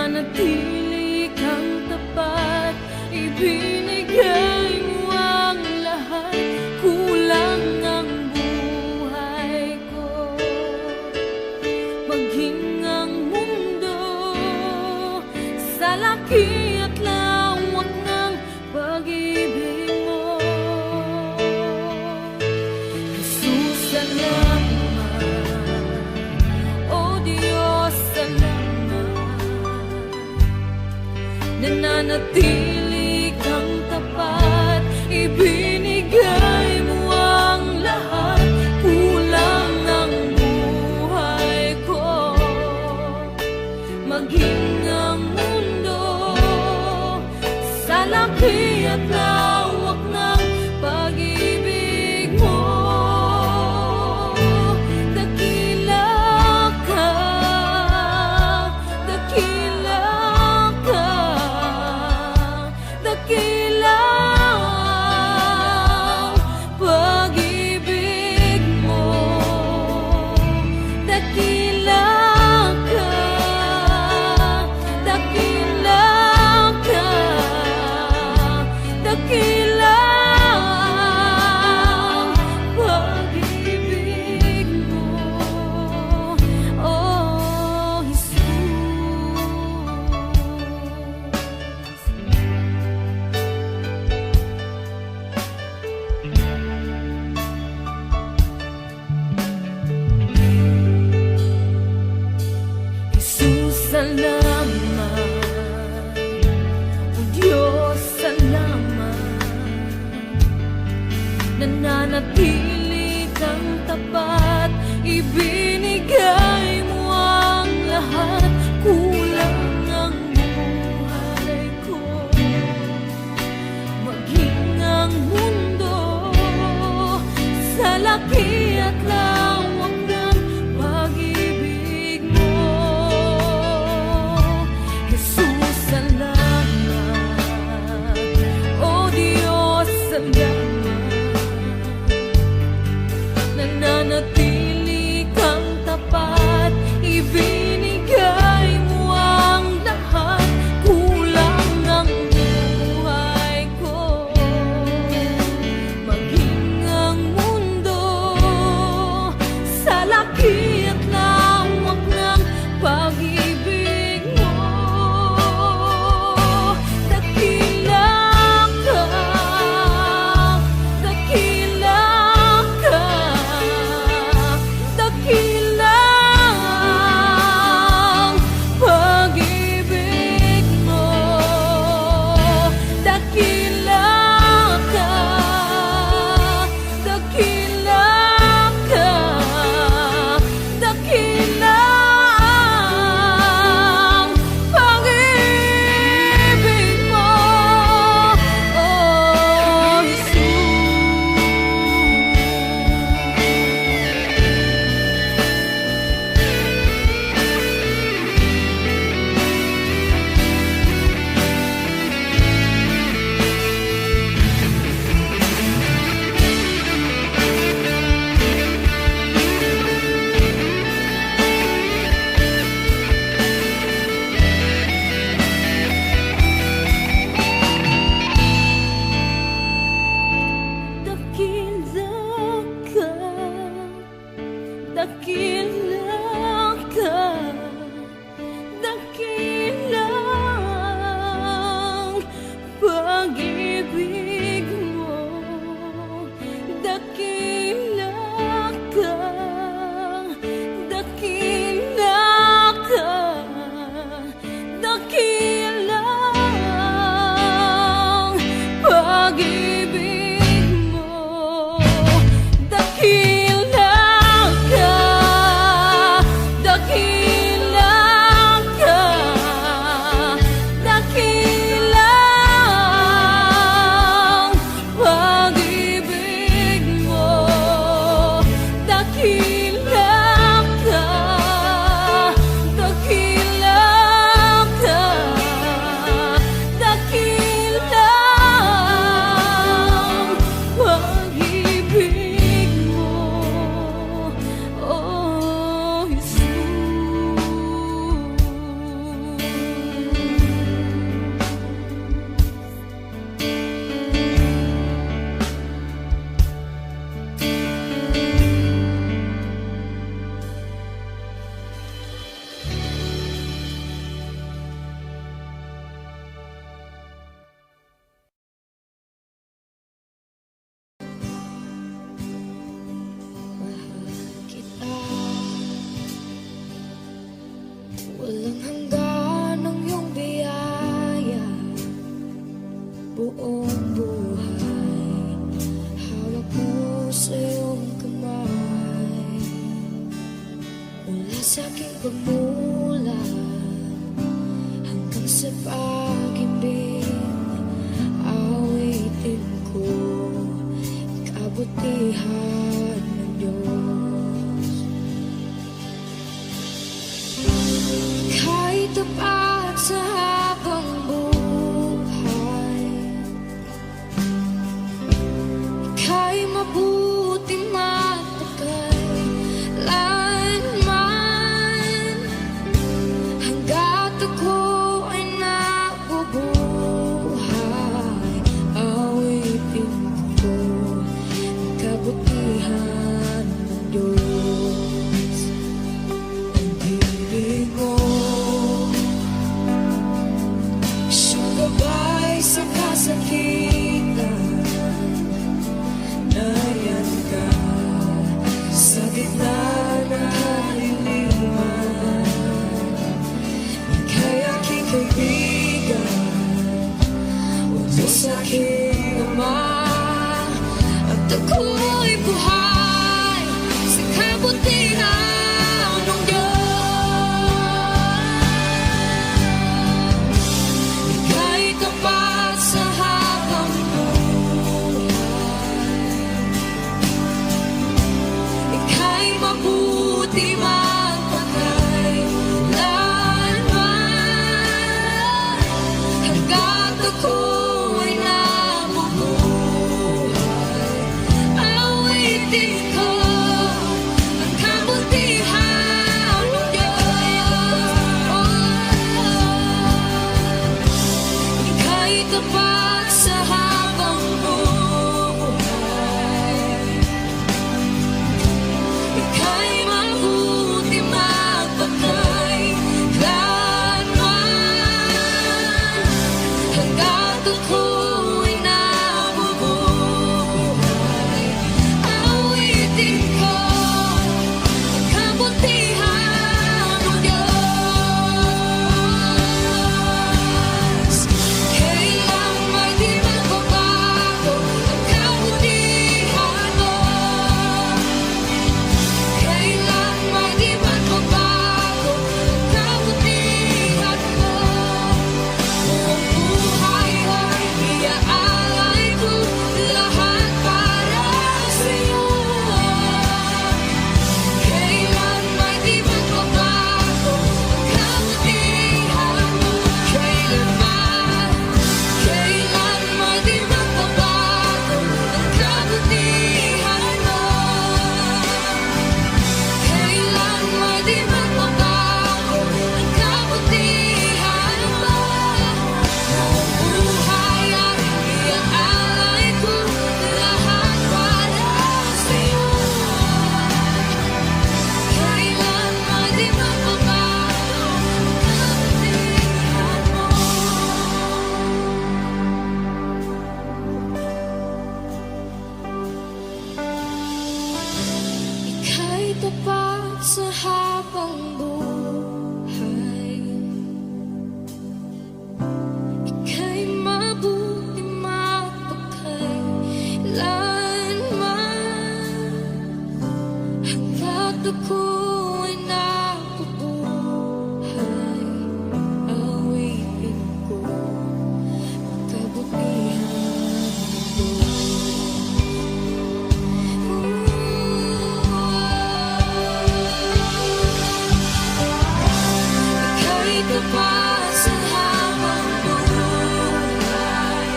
nananatili kang tapat, ibinigay mo ang lahat, kulang ang buhay ko. Maging ang mundo sa laki at lawak ng pag-ibig mo, Jesus, salamat. O Diyos, salamat. Nananatili kang tapat, ibinigay mo ang lahat, kulang ang buhay ko. Maging ang mundo sa laki at lawak ng pag-ibig mo, dakila ka, dakila ka, Walang hanggan ang iyong biyaya, buong buhay hawak mo sa iyong kamay. Mula sa aking pagmulat hanggang sa pag-ibig, awitin ko kabutihan ng Diyos. Kahit tapat sa habang buhay, ika'y mabuti matagal lanman. Hanggat ako ay nabubuhay, awitin ko ang kabutihan ng Diyos. Ang ibig mo, siyang gabay sa kasakitan. Nariyan ka sa gitna ng kaliliman. Ika'y aking kaibigan, Diyos aking Ama, at ako'y buhay sa kabutihan ng Diyos. Ika'y tapat sa habang buhay, ika'y mabuti magpakailanman. Hanggat ako ay nabubuhay, awitin ko ang kabutihan ng Diyos. Ika'y tapat sa habang buhay, ika'y mabuti magpakailanman. Hanggat ako'y nabubuhay, awitin ko ang kabutihan ng Diyos. Kailang may di magbabago ang kabutihan mo. Kailan may di magbabago ang kabutihan mo. Buong buhay ay iaalay ko lahat para sa'yo. Kailan may di magbabago ang kabutihan mo. Kailan may di magbabago ang kabutihan mo. Kailan may di magbabago ang kabutihan mo. Buong buhay ay iaalay ko lahat para sa'yo. Kailan may di magbabago ang kabutihan mo. Ika'y tapat sa habang buhay, ika'y mabuti magpakailanman. Hanggat ako'y nabubuhay, awitin ko ang kabutihan ng Ika'y tapat sa habang buhay,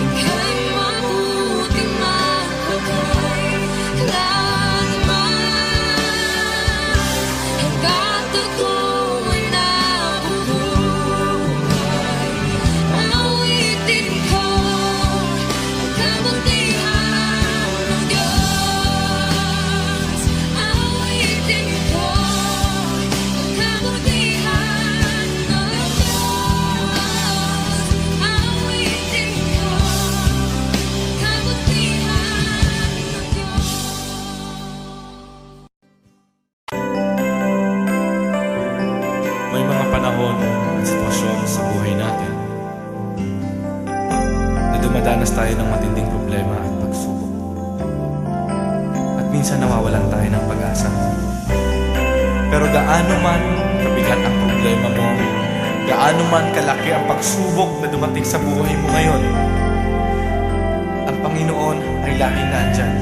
ika'y mabuti magpakailanman. Hanggat ako'y nabubuhay, awitin ko ang kabutihan ng Diyos. Awitin ko ang panahon at sitwasyon sa buhay natin na dumadanas tayo ng matinding problema at pagsubok. At minsan nawawalan tayo ng pag-asa. Pero gaano man kabigat ang problema mo, gaano man kalaki ang pagsubok na dumating sa buhay mo ngayon, ang Panginoon ay laging nandyan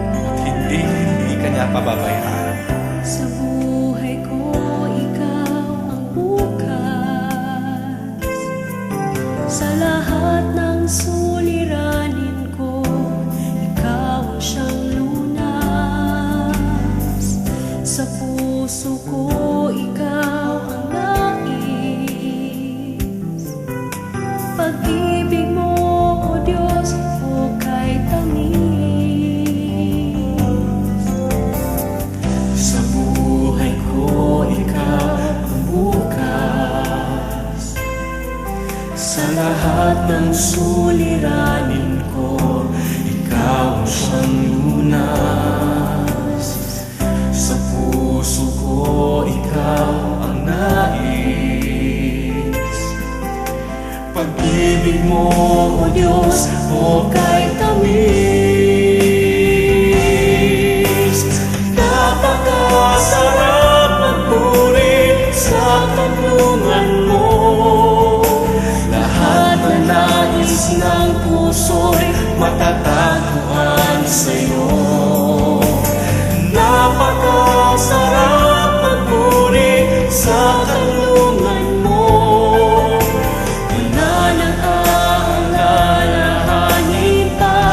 at hindi ka niya pababayaan. Sa buhay ko, ikaw ang bukas. Sa lahat ng suliranin ko, ikaw ang siyang lunas. Sa puso ko, ikaw ang nais. Pag-ibig mo, O Diyos, hukay tamis. Sa buhay ko, ikaw ang bukas. Sa lahat ng suliranin ko, ikaw ang siyang lunas. Sa puso ko, ikaw ang nais. Pag-ibig mo, O Diyos, hukay tamis. Napakasarap magpuri sa tanungan mo. Lahat na nais ng puso'y matatagpuan sa'yo. Napakasarap magpuri sa tanungan mo. Wala nang aalalahanin pa.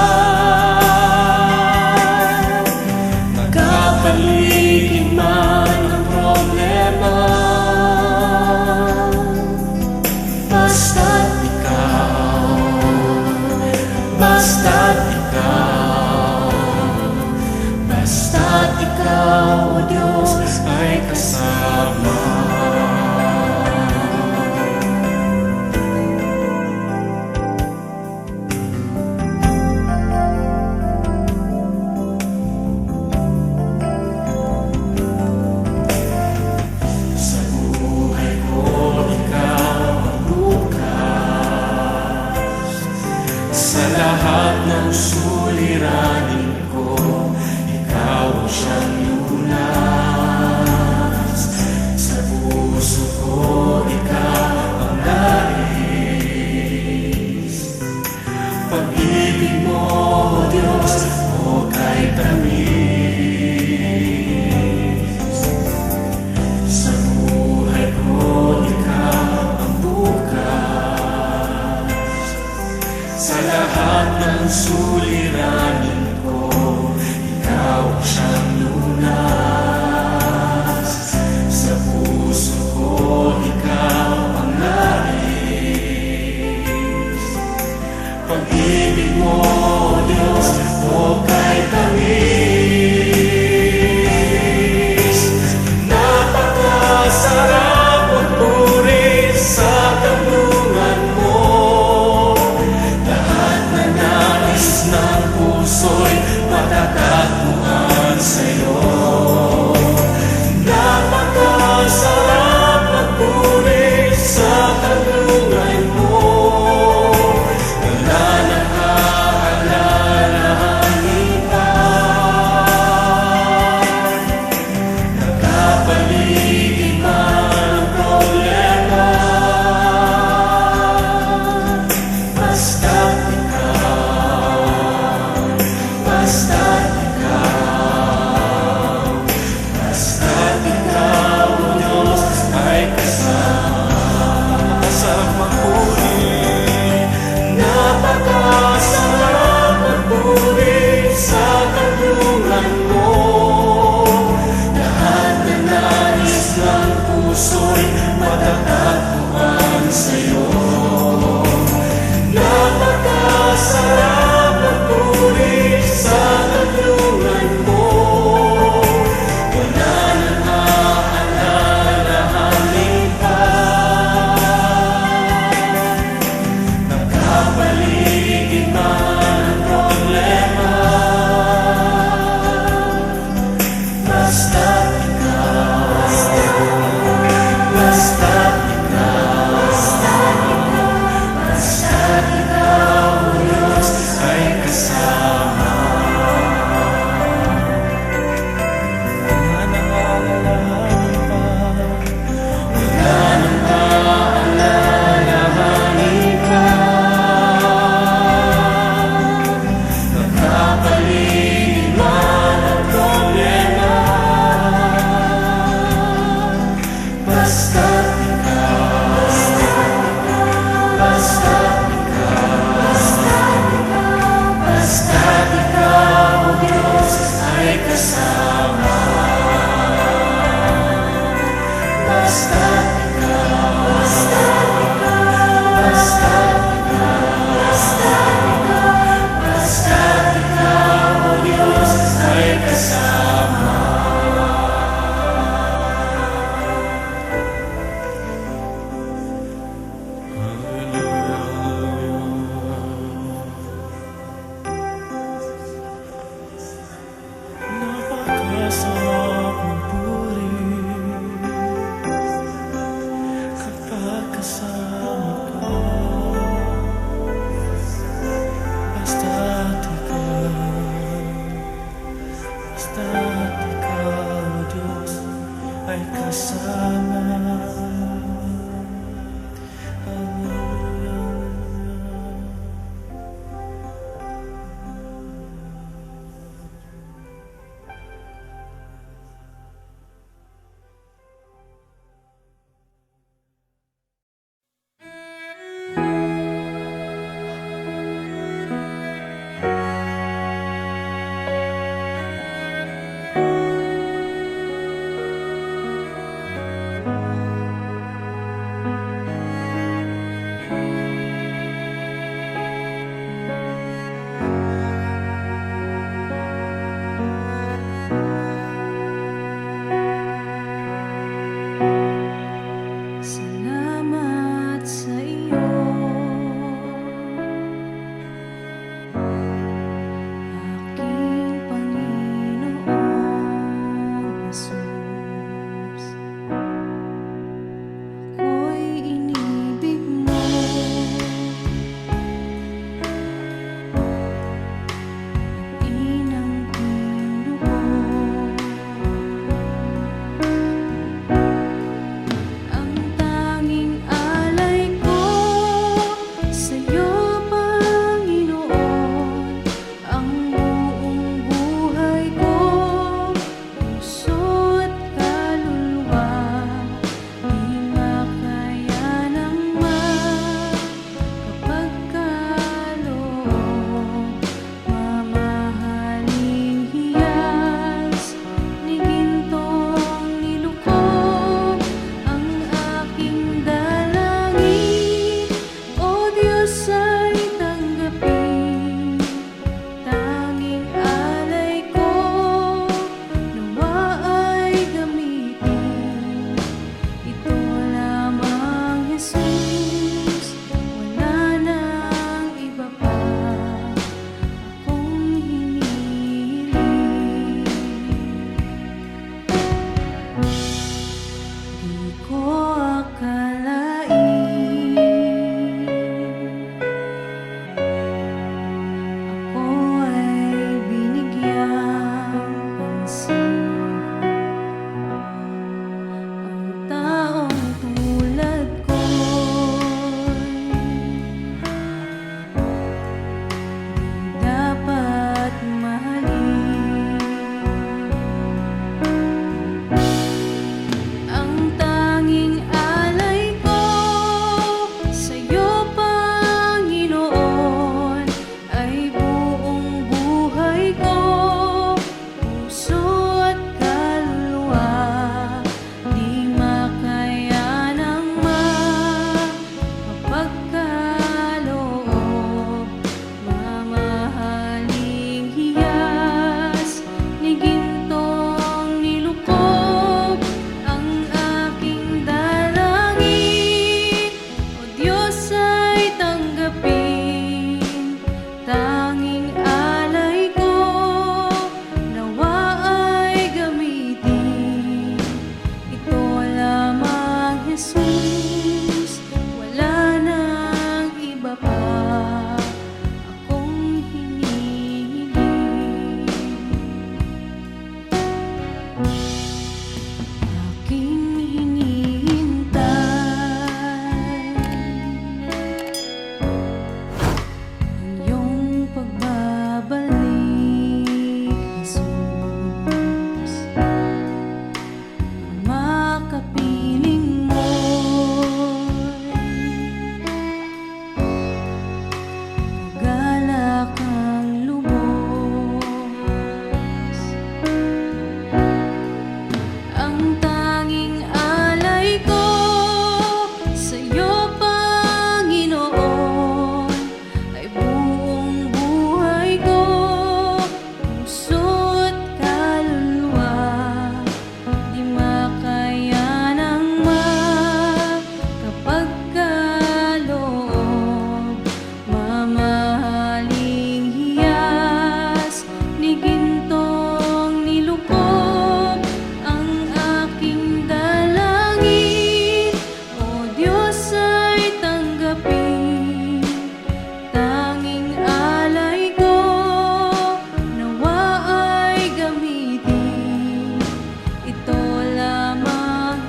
Nagkapaligid man ang problema, basta't ikaw, basta't ikaw. ay kasama.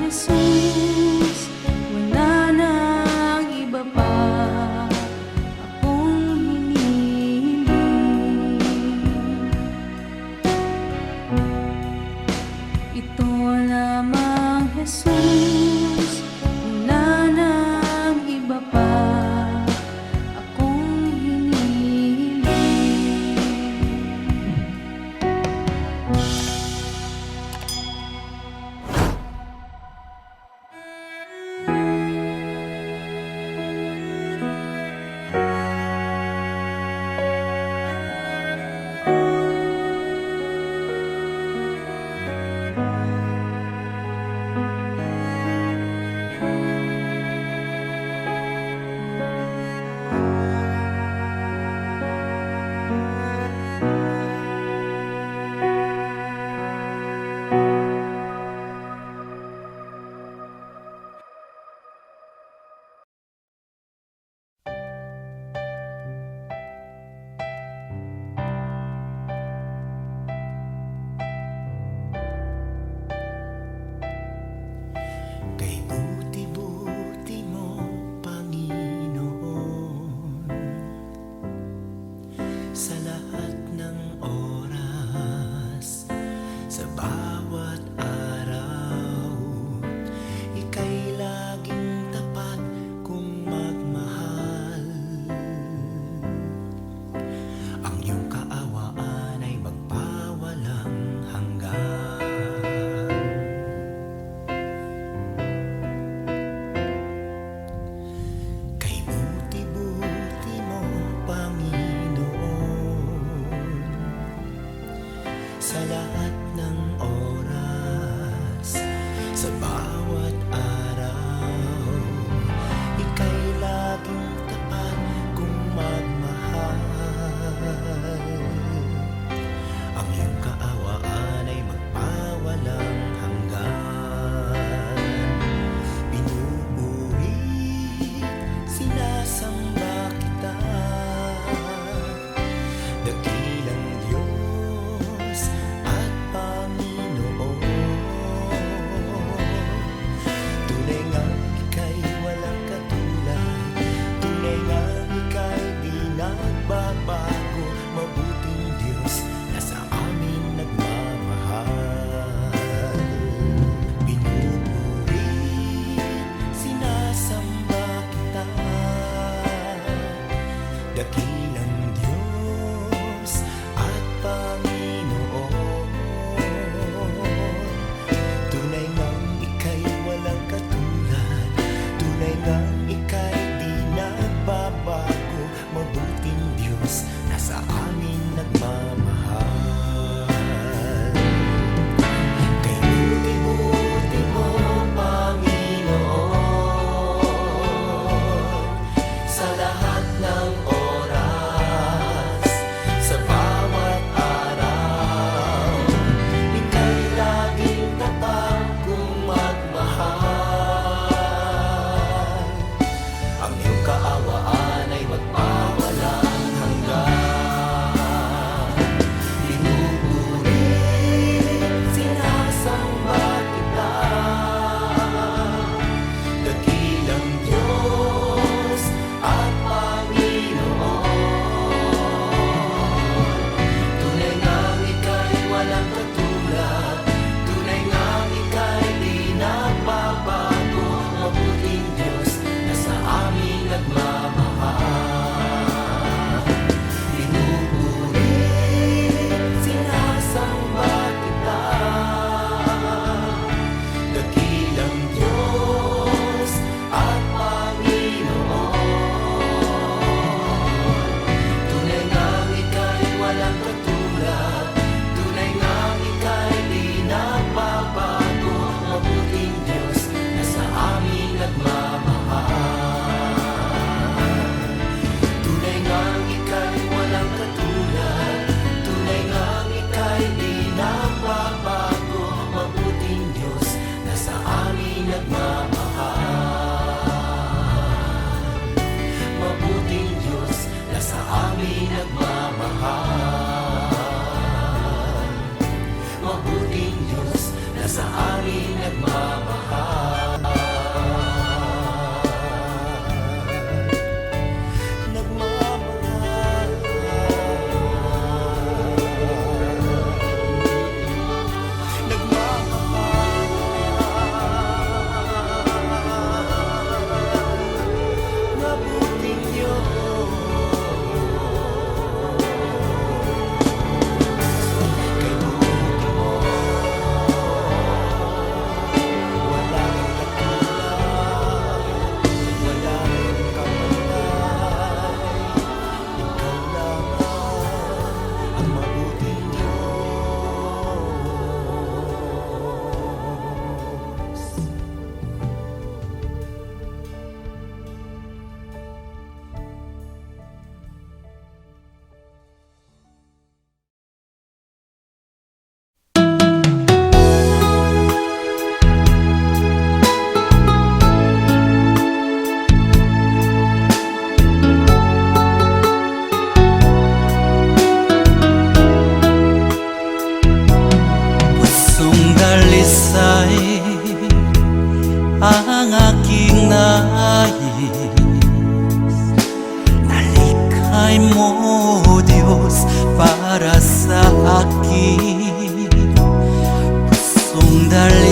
Jesus, wala nang iba pa akong hinihiling. Ito lamang, Jesus, wala nang iba pa akong hinihiling.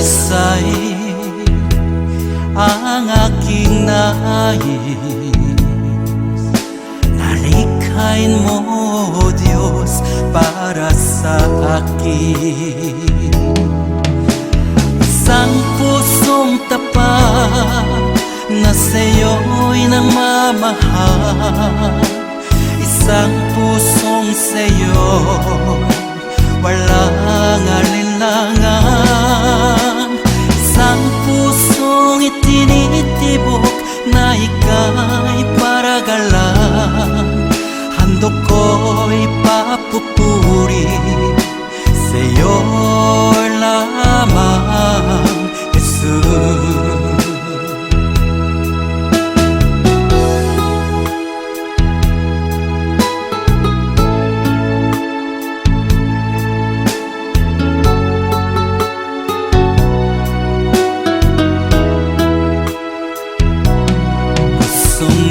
dalisay ang aking nais. Nalikhain mo, Diyos, para sa akin. Isang pusong tapat na sa'yo'y nagmamahal. Isang pusong sa'yo, walang alinlangan. Isang pusong itinitibok na ika'y paragalan. Handog ko'y papupuri sa'yo lamang, Jesus.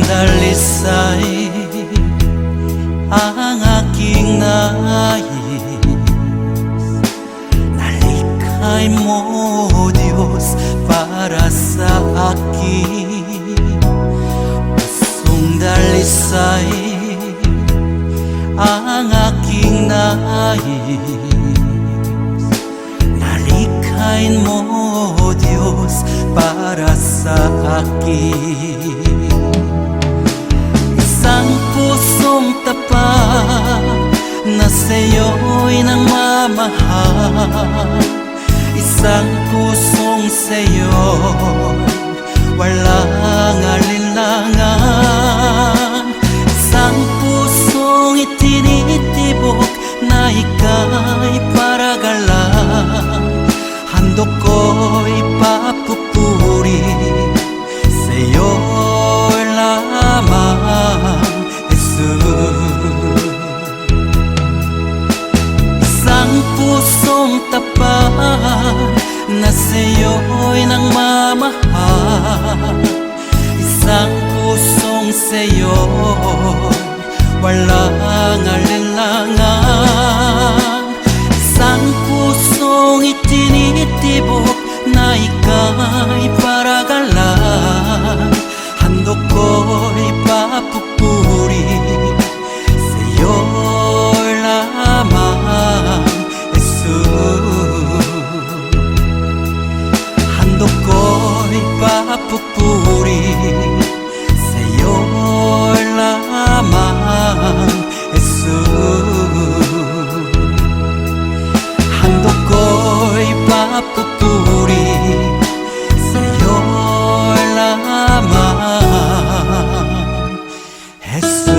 Dalisay ang aking nais. Nalikhay mo, Diyos, para sa akin. Pusong dalisay ang aking nais. Nalikhay mo, Diyos, para sa akin. Isang pusong tapat na sa'yo'y nagmamahal. Isang pusong sa'yo, walang alinlangan. Isang pusong itinitibok na ika'y paragalan. Handog ko'y papupuri sa'yo lamang, Jesus. Isang pusong tapat na sa'yo'y nagmamahal. Isang pusong sa'yo, walang alinlangan. Isang pusong itinitibok na ika'y paragalan. Handog ko'y papupuri sa'yo lamang, Jesus. Handog ko'y papupuri sa'yo lamang, Jesus. Handog ko'y papupuri sa'yo lamang, Jesus.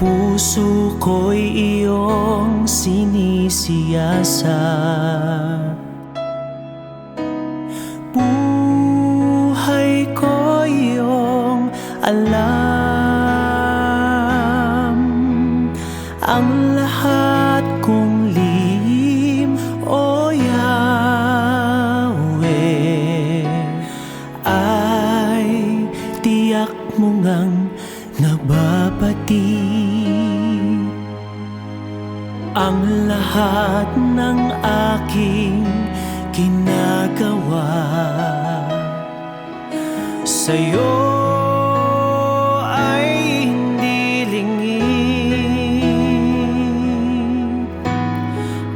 Puso ko'y iyong sinisiyasat. Buhay ko'y iyong alam. Ang lahat kong lihim, O Yahweh, ay tiyak mo ngang nababati. Ang lahat ng aking ginagawa sa'yo ay hindi lingid.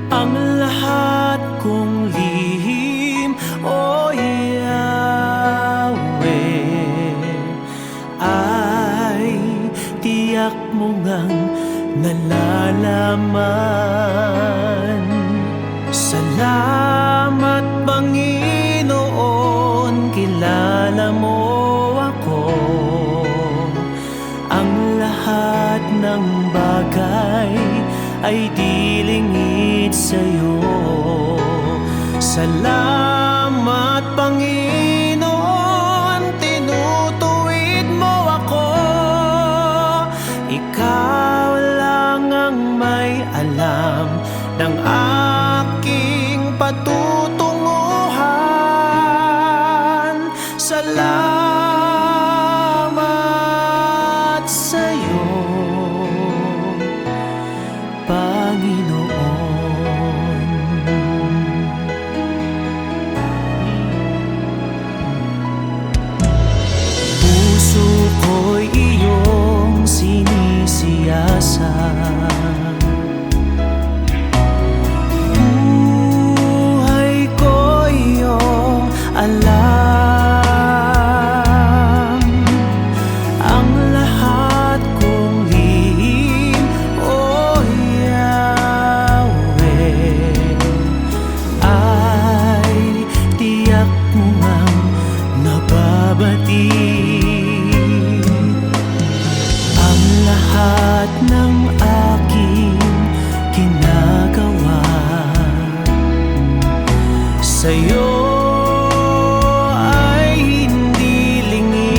Ang lahat kong lihim, O Yahweh, ay tiyak mo ngang nalalaman. Salamat, Panginoon, ay di lingid sa'yo. Salamat Panginoon, tinutuwid mo ako. Ikaw lang ang may alam ng aking patutunguhan. Salamat sa'yo, Panginoon. Puso ko'y iyong sinisiyasat, buhay ko iyong alam. Ang lahat kong lihim, O Yahweh, ay tiyak mo ngang nababati. Ang lahat ng aking ginagawa sa'yo ay hindi lingid.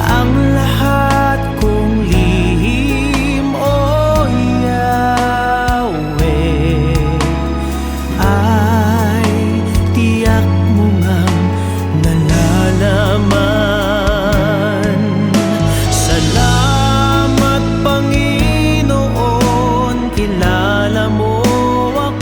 Ang lahat kong lihim, O Yahweh, ay tiyak mo ngang nalalaman. Salamat Panginoon, kilala mo ako.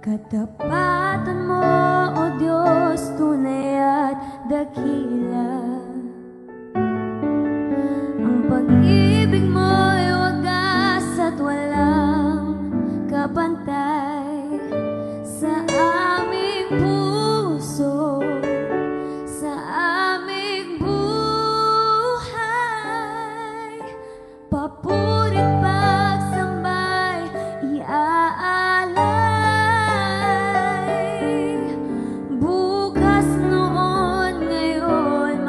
Katapatan mo, O Diyos, tunay at dakila. Ang pag-ibig mo'y wagas at walang kapantay sa aming puso, sa aming buhay. Papurit pagsambay, iaalay. Bukas noon, ngayon,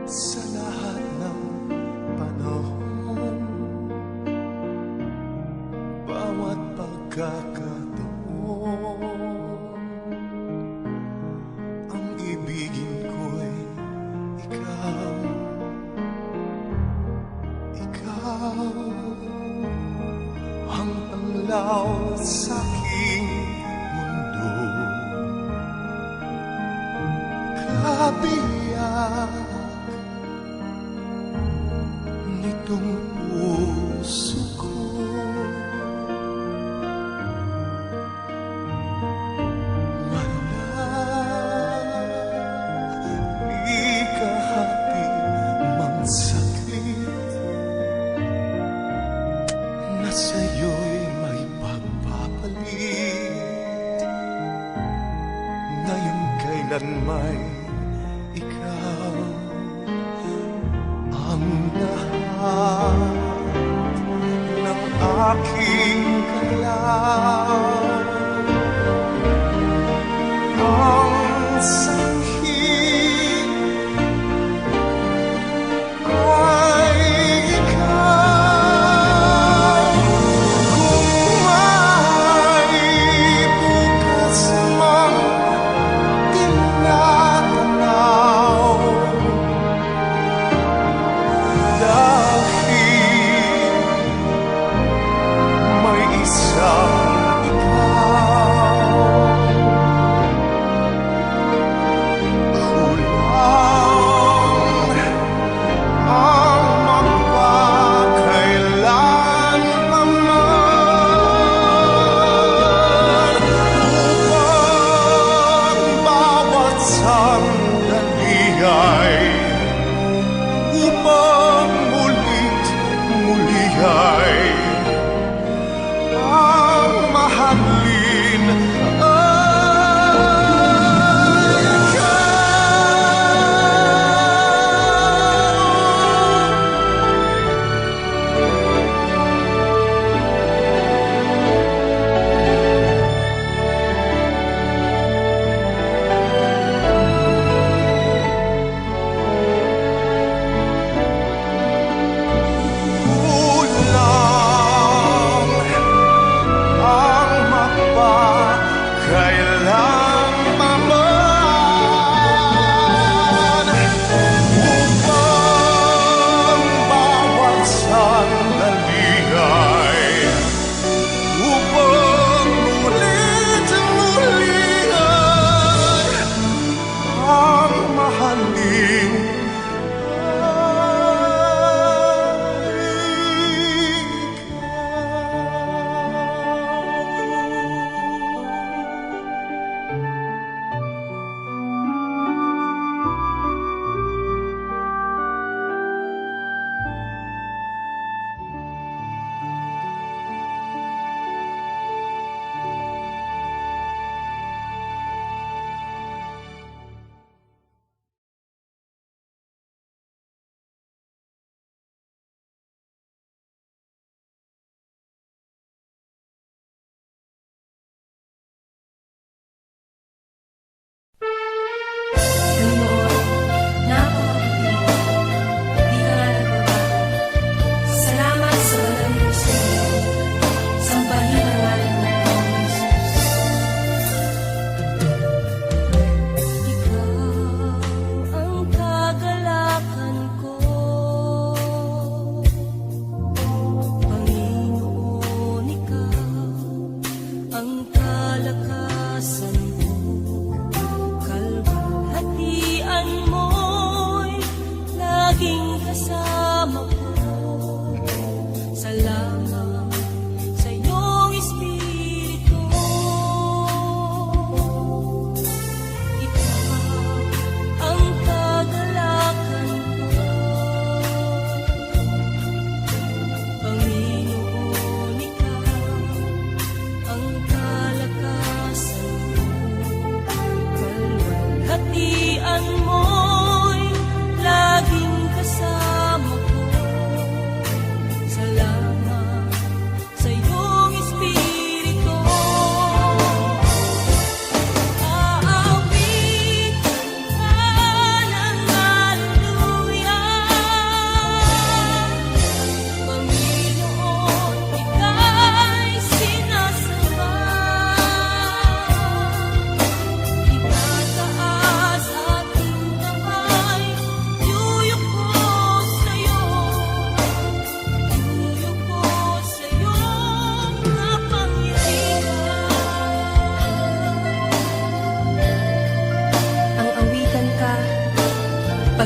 sa lahat ng panahon, bawat pagkakataon, ang ibigin ko'y ikaw, ikaw ang panlaw sa aking mundo. Kabiyak nitong puso ko, wala ikahati mang saglit na sa'yo'y may pagpapalit. Ngayon kailan may ikaw ang lahat ng aking galaw, ang sanghit ay ikaw. Kung may bukas mang tinatanaw, dahil may isang ikaw, kulang ang magpakailanman upang bawat sandali ay upang mulit muli ay ang mahalin ay kulang ang magpakailanman upang bawat sandali ay upang mulit muli ay ang mahalin Panginoon, napakabutihan mo. Di ka nga nagbabago. Salamat sa banal na Espiritu. Sambahin ang ngalan mo, Panginoon Jesus. Ikaw ang kagalakan ko, Panginoon, ikaw ang kalakasan ko. Kalwalhatian mo'y laging kasama ko. Salamat sa iyong Espiritu. Ikaw ang kagalakan ko, Panginoon, ikaw ang kalakasan ko. Kalwalhatian mo'y laging kasama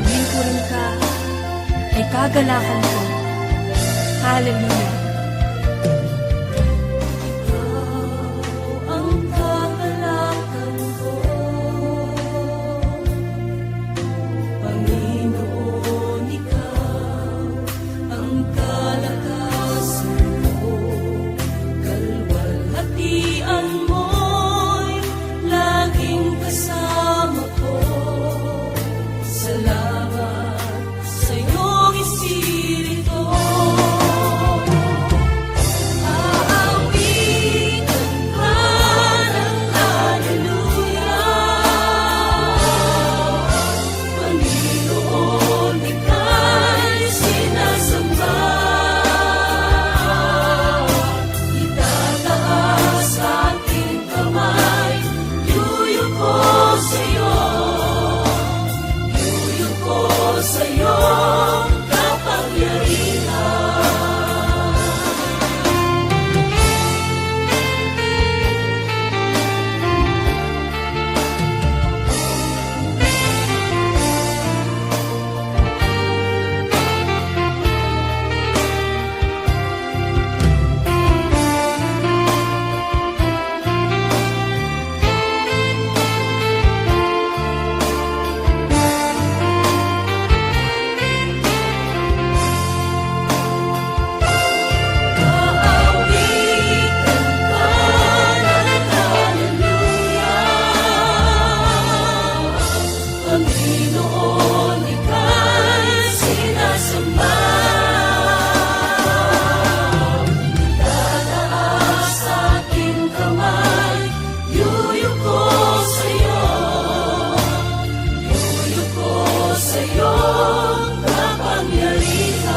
paglingkuran ka ay kagalakan ko. Hallelujah. Ikaw ang kagalakan ko, Panginoon, ikaw ang kalakasan ko. Kalwalhatian mo'y laging kasama ko. Salamat sa iyong Espiritu. Aawitan ka ng hallelujah. Panginoon, ika'y sinasamba. Itataas aking kamay, yuyuko sa'yo. Yuyuko sa'yo, kapangyarihan. Panginoon, ika'y sinasamba. Tataas aking kamay, yuyuko sa'yo. Yuyuko sa'yo, kapangyarihan.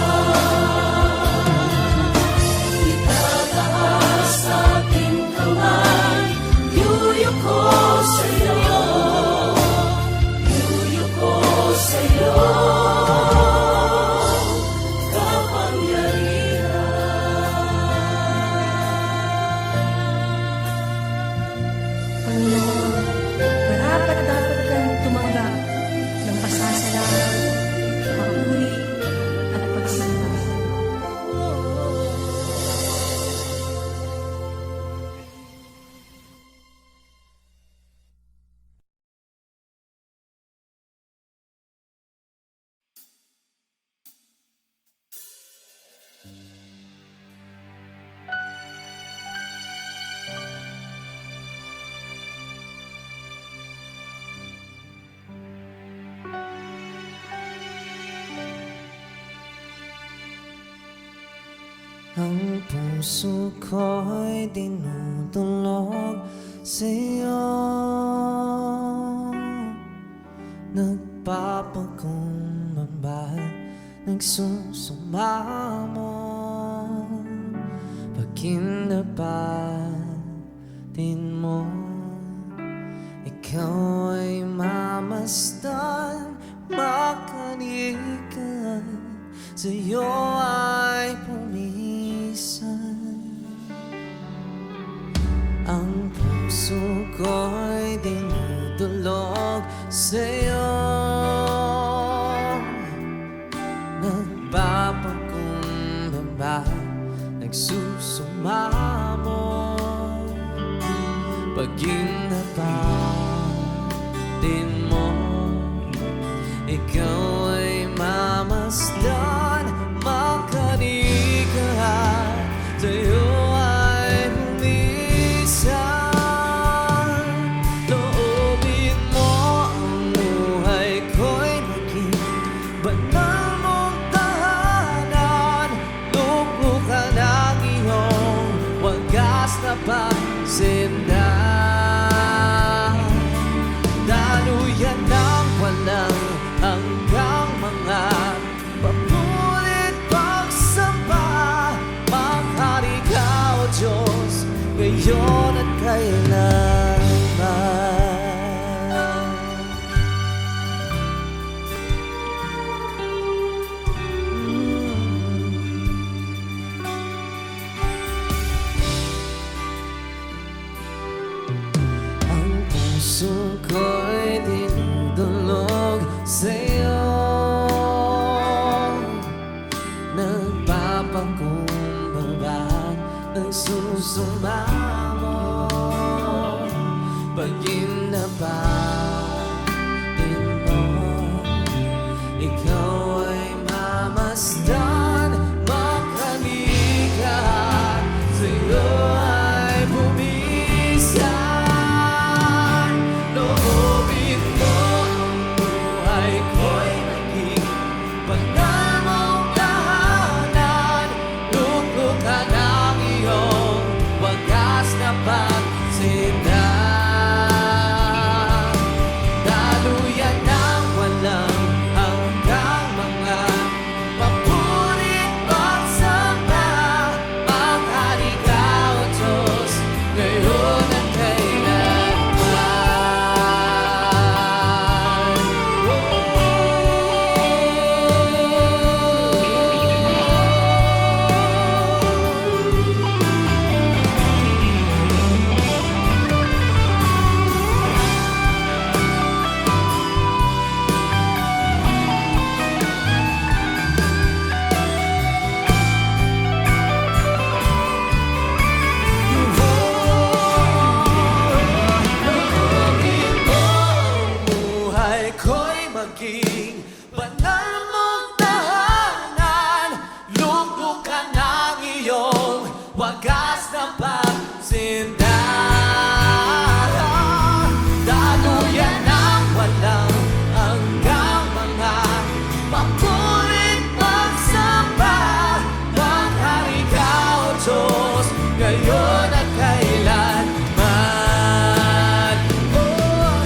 Itataas aking kamay, yuyuko sa'yo. Yuyuko sa'yo, kapangyarihan. Panginoon, dapat kang tumanggap ng pasasalamat, papuri at pagsamba. Ang puso ko'y dinudulog sa'yo. Nagpapakumbaba, nagsusumamo. Pagkinapatin mo, ikaw ay mamasdan, makanikan, sa'yo ay pumisan. Ang puso ko'y dinudulog sa'yo. Nagpapakumbaba, nagsusumamo. Pagkinapatin mo, ikaw ay mamasdan, makanikan, sa'yo ay pumisan. Loobin mo ang buhay ko'y naging banal mong tahanan. Lugbukan ang iyong wagas na pagsindan. Daluyan ng walang hanggan. banal mong tahanan, luklukan ang iyong wagas na pagsindak. Daluyan ng walang hanggang mga mapurit pagsamba, maghari ka, O Diyos, ngayon at buhay ko'y maging banal mong tahanan, luklukan ang iyong wagas na pagsindak. Daluyan ng walang hanggang mga mapurit pagsamba, maghari ka, O Diyos, ngayon at kailanman.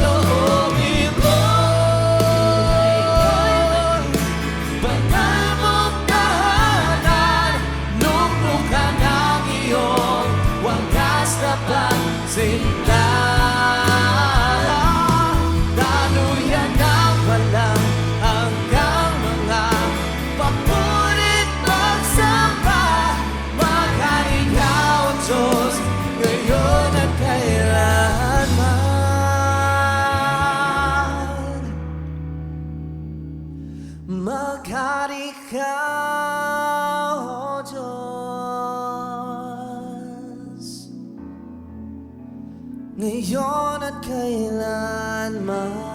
Loobin mo'y banal mong tahanan, luklukan ang iyong wagas na pagsindak. Daluyan ng walang hanggang mga papurit pagsamba, maghari ka, O Diyos, ngayon at kailanman. Maghari ka, O Diyos, ngayon at kailanman.